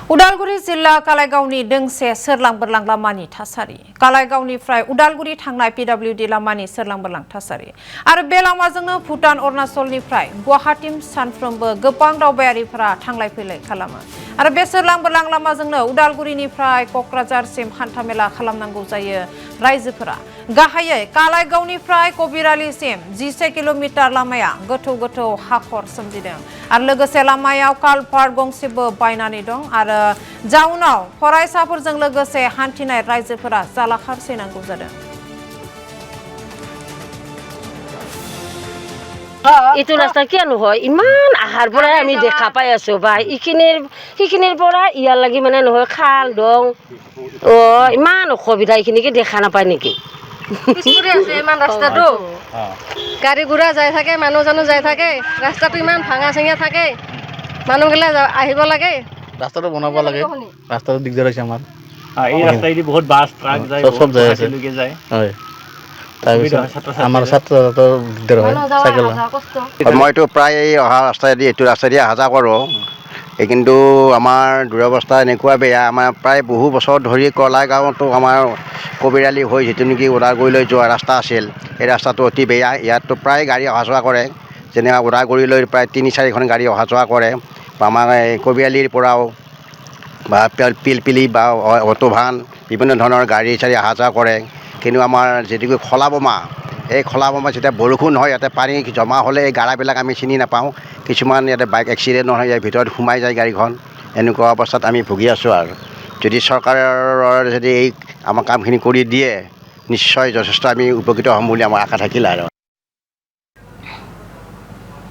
उदालगुरि जिल्ला कालाइगावनि दोंसे सोरलां बोरलां लामानि थासारि कालाइगावनिफ्राय उदालगुरि थांनाय पिडब्लिउडि लामानि सोरलां बोरलां थासारि आरो बे लामाजोंनो भुटान अरुणाचलनिफ्राय गुवाहाटीम सानफ्रोमबो गोबां दावबायारिफोरा थांलाय फैलाय खालामो आरो बे सोरलां बोरलां लामाजोंनो उदालगुरिनिफ्राय कक्राझारसिम हान्थामेला खालामनांगौ जायो रायजोफोरा गाहायै कालाइगावनिफ्राय कबिरालिसिम 11 किल'मिटार लामाया गोथौ गोथौ हाखर सोमजिदों आरो लोगोसे लामायाव कालभार्ट गंसेबो बायनानै दं आरो जाउनाव फरायसाफोरजों लोगोसे हान्थिनाय रायजोफोरा जालाखार सैनांगौ जादों। এইটো ৰাস্তা কিয় নহয় ইমান আহাৰ পৰাই আমি দেখা পাই আছো ভাই ইখিনিৰ পৰা ইয়াৰ লাগি মানে নহয় খাল দং ইমান অসুবিধা এইখিনিকে দেখা নাপায় নেকি পিছপৰি আছে ইমান ৰাস্তাটো গাড়ী ঘোঁৰা যাই থাকে মানুহ জানো যাই থাকে ৰাস্তাটো ইমান ভাঙা চিঙা থাকে মানুহগিলা আহিব লাগে ৰাস্তাটো বনাব লাগে ৰাস্তাটো দিগদাৰ হৈছে আমাৰ এই ৰাস্তাইদি বহুত বাছ ট্ৰাক যায় সব যায় আছে যায় হয় আমাৰ ছাত্ৰ দিগদাৰ হয় চাইকেল মইতো প্ৰায় অহা ৰাস্তাইদি এইটো ৰাস্তাইদি অহা যোৱা কৰোঁ কিন্তু আমাৰ দুৰৱস্থা এনেকুৱা বেয়া আমাৰ প্ৰায় বহু বছৰ ধৰি কলাইগাঁৱতো আমাৰ কবিৰালি হৈ যিটো নেকি ওদালগুৰিলৈ যোৱা ৰাস্তা আছিল এই ৰাস্তাটো অতি বেয়া ইয়াততো প্ৰায় গাড়ী অহা যোৱা কৰে যেনেকৈ ওদালগুৰিলৈ প্ৰায় ৩-৪খন গাড়ী অহা যোৱা কৰে বা আমাৰ কবিৰালিৰ পৰাও বা পিলপিলি বা অটোভান বিভিন্ন ধৰণৰ গাড়ী চাড়ী অহা যোৱা কৰে কিন্তু আমাৰ যিটো খলাবমা এই খলাবমা যেতিয়া বৰষুণ হয় ইয়াতে পানী জমা হ'লে এই গাড়াবিলাক আমি চিনি নাপাওঁ কিছুমান ইয়াতে বাইক এক্সিডেণ্ট নহয় ইয়াৰ ভিতৰত সোমাই যায় গাড়ীখন এনেকুৱা অৱস্থাত আমি ভুগি আছোঁ আৰু যদি চৰকাৰৰ যদি এই আমাৰ কামখিনি কৰি দিয়ে নিশ্চয় যথেষ্ট আমি উপকৃত হ'ম বুলি আমাৰ আশা থাকিল আৰু